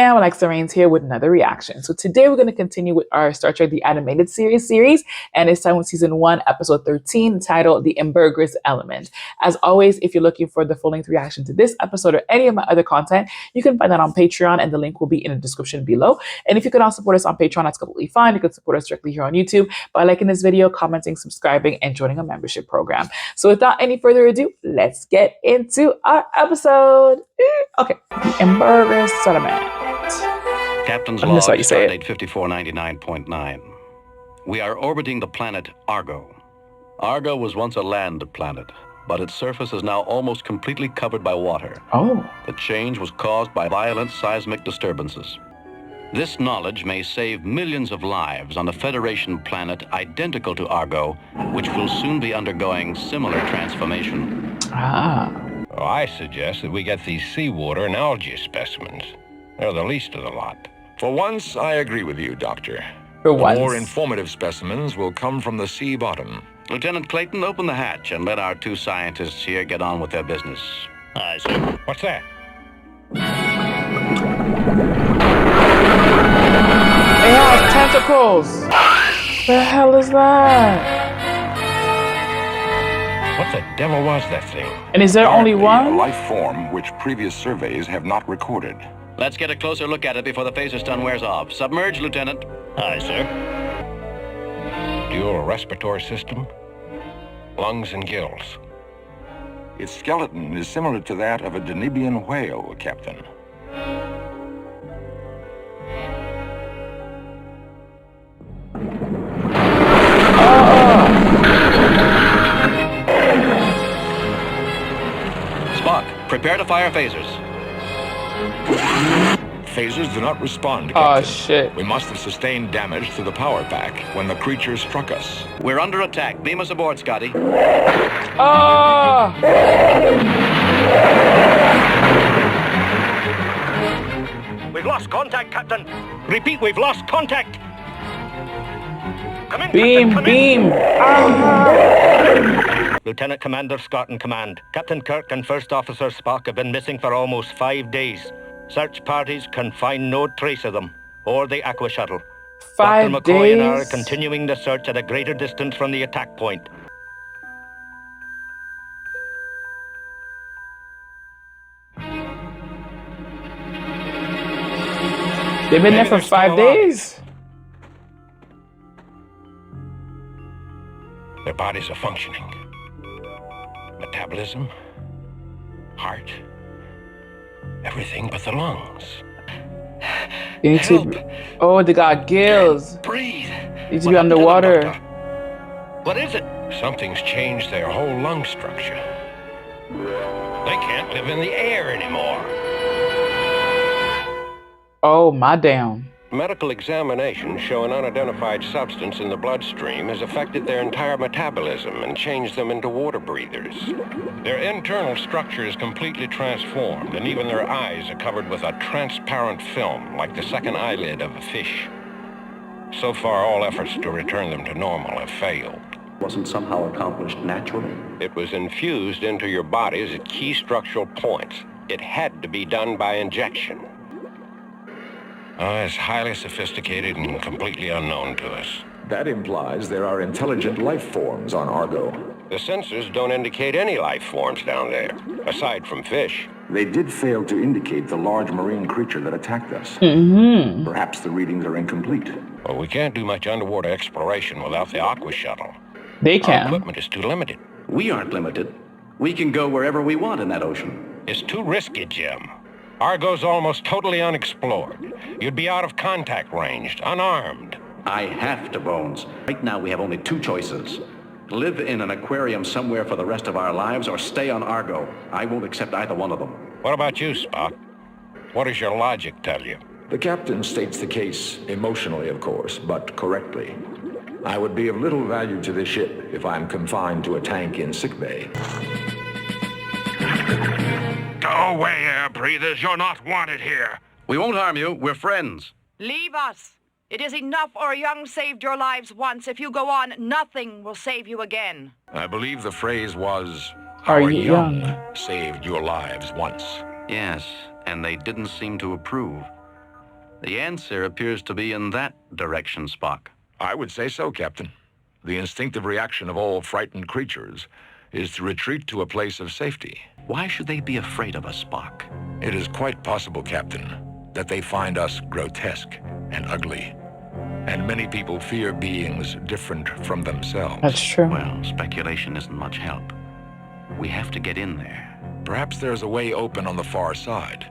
fam, Alexxa Reigns here with another reaction. So today we're going to continue with our Star Trek The Animated Series, and it's time with Season 1, Episode 13, titled The Ambergris Element. As always, if you're looking for the full-length reaction to this episode or any of my other content, you can find that on Patreon, and the link will be in the description below. And if you can also support us on Patreon, that's completely fine. You can support us directly here on YouTube by liking this video, commenting, subscribing, and joining a membership program. So without any further ado, let's get into our episode. Okay, The Ambergris Element. Captain's log, stardate 5499.9. We are orbiting the planet Argo. Argo was once a land planet, but its surface is now almost completely covered by water. Oh. The change was caused by violent seismic disturbances. This knowledge may save millions of lives on a Federation planet identical to Argo, which will soon be undergoing similar transformation. Ah. Well, I suggest that we get these seawater and algae specimens. They're the least of the lot. For once, I agree with you, Doctor. For once. The more informative specimens will come from the sea bottom. Lieutenant Clayton, open the hatch and let our two scientists here get on with their business. Aye, sir. What's that? It has tentacles! The hell is that? What the devil was that thing? And is there only one? A life form which previous surveys have not recorded. Let's get a closer look at it before the phaser stun wears off. Submerge, Lieutenant. Aye, sir. Dual respiratory system, lungs and gills. Its skeleton is similar to that of a Danibian whale, Captain. Spock, prepare to fire phasers. Phasers do not respond, Oh, Captain. shit. We must have sustained damage to the power pack when the creature struck us. We're under attack. Beam us aboard, Scotty. Oh! We've lost contact, Captain. Repeat, we've lost contact. Come in, Beam, Captain, come beam! in. Ah! Lieutenant Commander Scott in command. Captain Kirk and First Officer Spock have been missing for almost 5 days. Search parties can find no trace of them, or the Aqua Shuttle. 5 Dr. McCoy and I are days? continuing the search at a greater distance from the attack point. They've been there for Maybe they're 5 still alive. days? Their bodies are functioning. Metabolism, heart, everything but the lungs. They need to. Oh, they got gills. Breathe. They need to be underwater. What is it? Something's changed their whole lung structure. They can't live in the air anymore. Oh, my damn. Medical examinations show an unidentified substance in the bloodstream has affected their entire metabolism and changed them into water breathers. Their internal structure is completely transformed, and even their eyes are covered with a transparent film, like the second eyelid of a fish. So far, all efforts to return them to normal have failed. Wasn't somehow accomplished naturally? It was infused into your bodies at key structural points. It had to be done by injection. It's highly sophisticated and completely unknown to us. That implies there are intelligent life forms on Argo. The sensors don't indicate any life forms down there, aside from fish. They did fail to indicate the large marine creature that attacked us. Mm-hmm. Perhaps the readings are incomplete. Well, we can't do much underwater exploration without the Aqua Shuttle. They Our can. equipment is too limited. We aren't limited. We can go wherever we want in that ocean. It's too risky, Jim. Argo's almost totally unexplored. You'd be out of contact range, unarmed. I have to, Bones. Right now we have only 2 choices. Live in an aquarium somewhere for the rest of our lives or stay on Argo. I won't accept either one of them. What about you, Spock? What does your logic tell you? The captain states the case, emotionally of course, but correctly. I would be of little value to this ship if I'm confined to a tank in sickbay. Go away, air breathers. You're not wanted here. We won't harm you. We're friends. Leave us. It is enough our young saved your lives once. If you go on, nothing will save you again. I believe the phrase was, Are "Our you young young?" saved your lives once." Yes, and they didn't seem to approve. The answer appears to be in that direction, Spock. I would say so, Captain. The instinctive reaction of all frightened creatures is to retreat to a place of safety. Why should they be afraid of us, Spock? It is quite possible, Captain, that they find us grotesque and ugly. And many people fear beings different from themselves. That's true. Well, speculation isn't much help. We have to get in there. Perhaps there's a way open on the far side.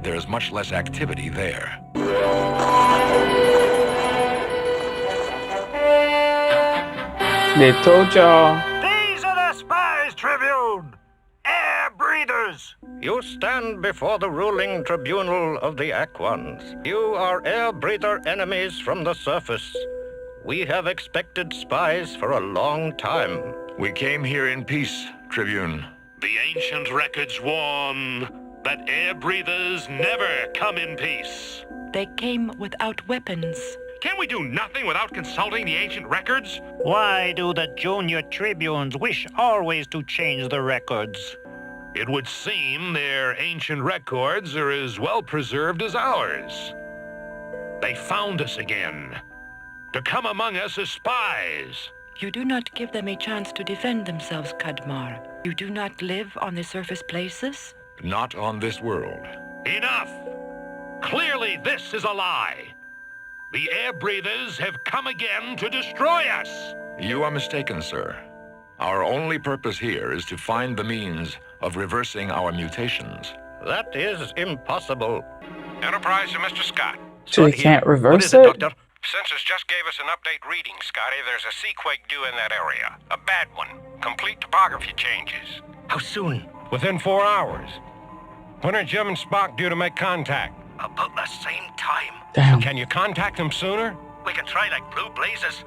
There's much less activity there. They told y'all. These are the spies, Tribune! Air breathers! You stand before the ruling tribunal of the Aquans. You are air breather enemies from the surface. We have expected spies for a long time. We came here in peace, Tribune. The ancient records warn that air breathers never come in peace. They came without weapons. Can we do nothing without consulting the ancient records? Why do the junior tribunes wish always to change the records? It would seem their ancient records are as well preserved as ours. They found us again, to come among us as spies. You do not give them a chance to defend themselves, Kadmar. You do not live on the surface places? Not on this world. Enough! Clearly this is a lie. The air breathers have come again to destroy us. You are mistaken, sir. Our only purpose here is to find the means of reversing our mutations. That is impossible. Enterprise to Mr. Scott. So they can't reverse it? Doctor? Census just gave us an update reading, Scotty. There's a seaquake due in that area. A bad one. Complete topography changes. How soon? Within 4 hours. When are Jim and Spock due to make contact? About the same time. Damn. Can you contact them sooner? We can try like blue blazes.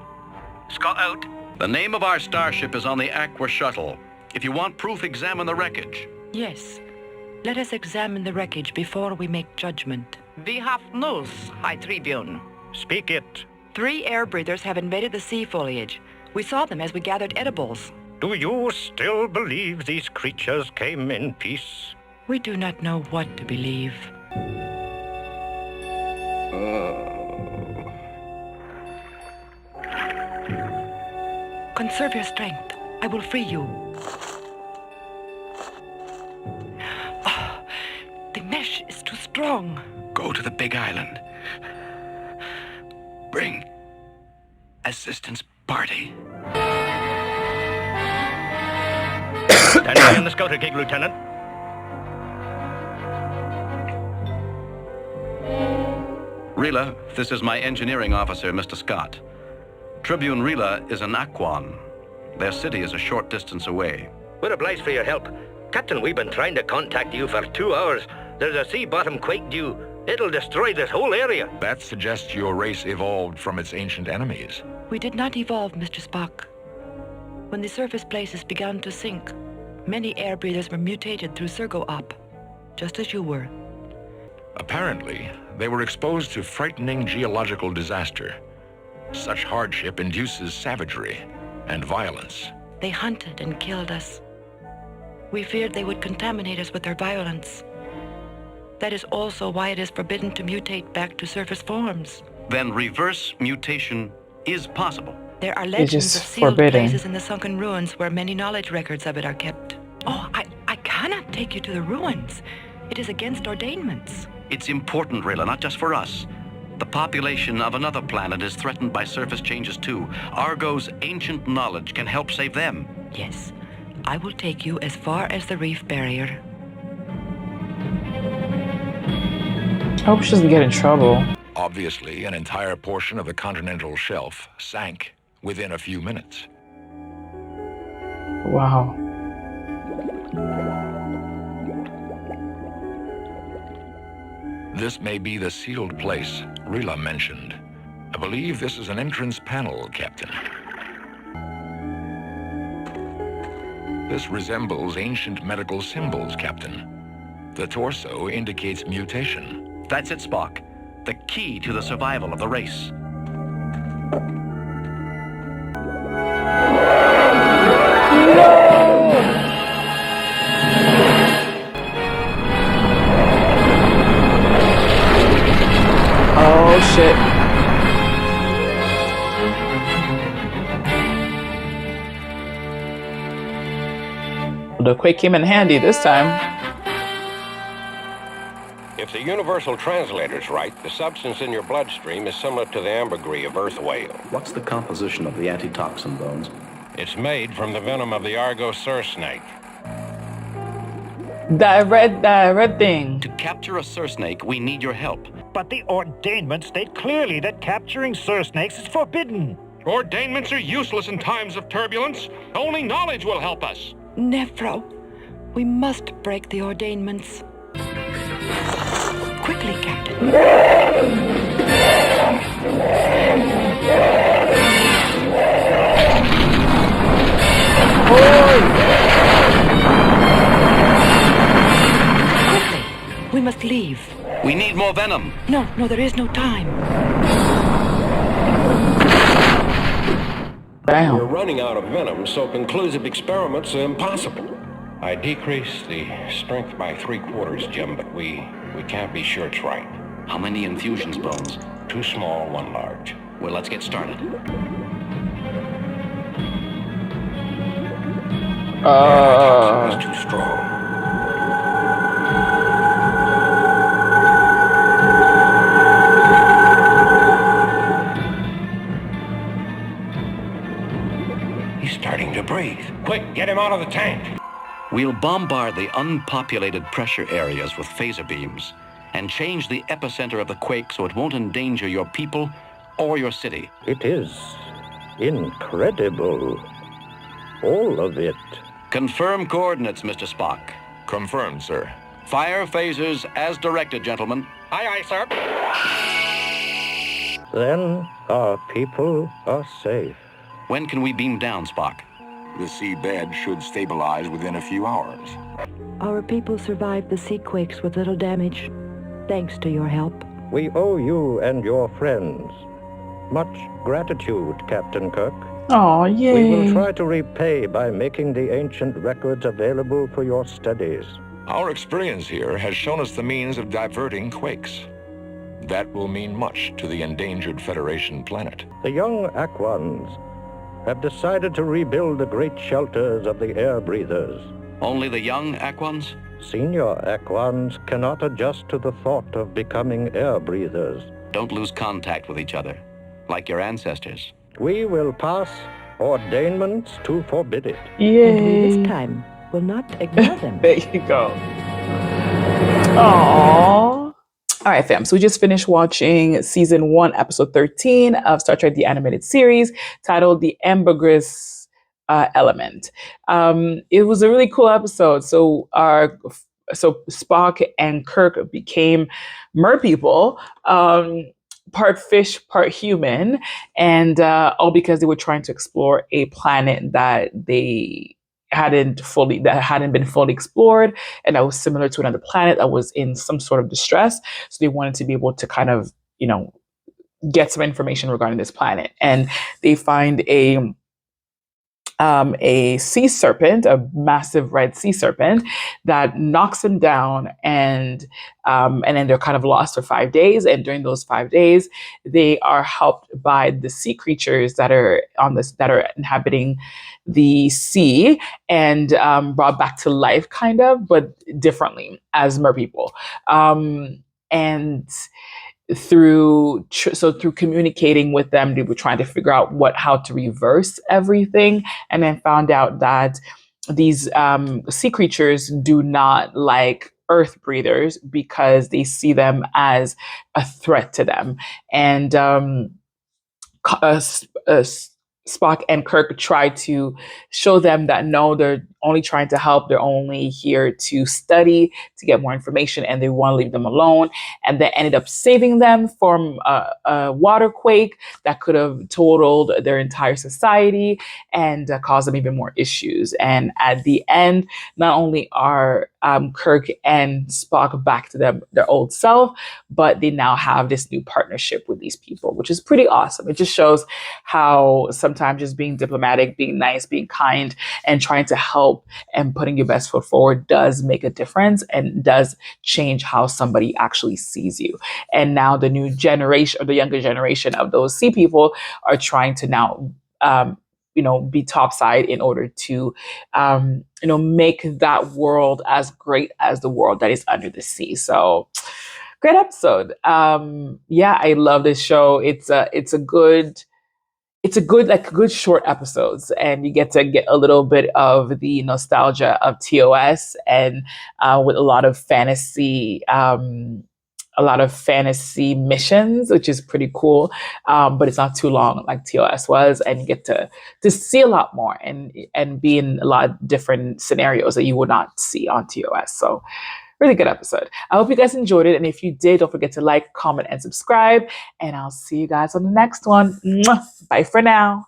Scott out. The name of our starship is on the Aqua shuttle. If you want proof, examine the wreckage. Yes. Let us examine the wreckage before we make judgment. We have news, High Tribune. Speak it. 3 air breathers have invaded the sea foliage. We saw them as we gathered edibles. Do you still believe these creatures came in peace? We do not know what to believe. Conserve your strength. I will free you. Oh, the mesh is too strong. Go to the big island. Bring assistance party. Stand by on the scouter gig, Lieutenant. Rila, this is my engineering officer, Mr. Scott. Tribune Rila is an Aquan. Their city is a short distance away. We're obliged for your help. Captain, we've been trying to contact you for 2 hours. There's a sea bottom quake due. It'll destroy this whole area. That suggests your race evolved from its ancient enemies. We did not evolve, Mr. Spock. When the surface places began to sink, many air breathers were mutated through Sergo-Op, just as you were. Apparently, they were exposed to frightening geological disaster. Such hardship induces savagery and violence. They hunted and killed us. We feared they would contaminate us with their violence. That is also why it is forbidden to mutate back to surface forms. Then reverse mutation is possible. There are legends just of sealed forbidden. places in the sunken ruins where many knowledge records of it are kept. Oh, I cannot take you to the ruins. It is against ordainments. It's important, Rila, not just for us. The population of another planet is threatened by surface changes too. Argo's ancient knowledge can help save them. Yes, I will take you as far as the reef barrier. I hope she doesn't get in trouble. Obviously, an entire portion of the continental shelf sank within a few minutes. Wow. This may be the sealed place Rila mentioned. I believe this is an entrance panel, Captain. This resembles ancient medical symbols, Captain. The torso indicates mutation. That's it, Spock. The key to the survival of the race. Oh shit. The quake came in handy this time. If the universal translator's right, the substance in your bloodstream is similar to the ambergris of Earth whale. What's the composition of the antitoxin, Bones? It's made from the venom of the Argo snake. That red thing. To capture a snake, we need your help. But the ordainments state clearly that capturing snakes is forbidden. Ordainments are useless in times of turbulence. Only knowledge will help us. Nephro, we must break the ordainments. Quickly, Captain. Quickly, we must leave. We need more venom. No, there is no time. Damn. We're running out of venom, so conclusive experiments are impossible. I decreased the strength by 3/4, Jim, but we can't be sure it's right. How many infusions, Bones? 2 small, 1 large. Well, let's get started. Antitoxin is too strong. He's starting to breathe. Quick, get him out of the tank. We'll bombard the unpopulated pressure areas with phaser beams and change the epicenter of the quake so it won't endanger your people or your city. It is incredible. All of it. Confirm coordinates, Mr. Spock. Confirmed, sir. Fire phasers as directed, gentlemen. Aye, sir. Then our people are safe. When can we beam down, Spock? The seabed should stabilize within a few hours. Our people survived the sea quakes with little damage, thanks to your help. We owe you and your friends much gratitude, Captain Kirk. Oh, yay. We will try to repay by making the ancient records available for your studies. Our experience here has shown us the means of diverting quakes. That will mean much to the endangered Federation planet. The young Aquans have decided to rebuild the great shelters of the air breathers. Only the young Aquans? Senior Aquans cannot adjust to the thought of becoming air breathers. Don't lose contact with each other, like your ancestors. We will pass ordainments to forbid it. Yay. And we this time will not ignore them. There you go. Aww. All right, fam. So we just finished watching season 1, episode 13 of Star Trek: The Animated Series, titled "The Ambergris Element." It was a really cool episode. So Spock and Kirk became merpeople, part fish, part human, and all because they were trying to explore a planet that hadn't been fully explored, and that was similar to another planet that was in some sort of distress. So they wanted to be able to kind of, get some information regarding this planet. And they find a sea serpent, a massive red sea serpent that knocks them down, and then they're kind of lost for 5 days. And during those 5 days, they are helped by the sea creatures that are inhabiting the sea, and brought back to life, kind of, but differently as merpeople. And through communicating with them, they were trying to figure out how to reverse everything, and then found out that these sea creatures do not like earth breathers because they see them as a threat to them. And Spock and Kirk try to show them that no, they're only trying to help. They're only here to study, to get more information, and they want to leave them alone. And they ended up saving them from a water quake that could have totaled their entire society and caused them even more issues. And at the end, not only are Kirk and Spock back to their old self, but they now have this new partnership with these people, which is pretty awesome. It just shows how sometimes sometimes just being diplomatic, being nice, being kind, and trying to help and putting your best foot forward does make a difference and does change how somebody actually sees you. And now the new generation, or the younger generation of those sea people, are trying to now, be topside in order to, make that world as great as the world that is under the sea. So, great episode. I love this show. It's a good like good short episodes, and you get a little bit of the nostalgia of TOS, and with a lot of fantasy. A lot of fantasy missions, which is pretty cool, but it's not too long like TOS was, and you get to see a lot more and be in a lot of different scenarios that you would not see on TOS. So, really good episode. I hope you guys enjoyed it, and if you did, don't forget to like, comment, and subscribe. And I'll see you guys on the next one. Mwah! Bye for now.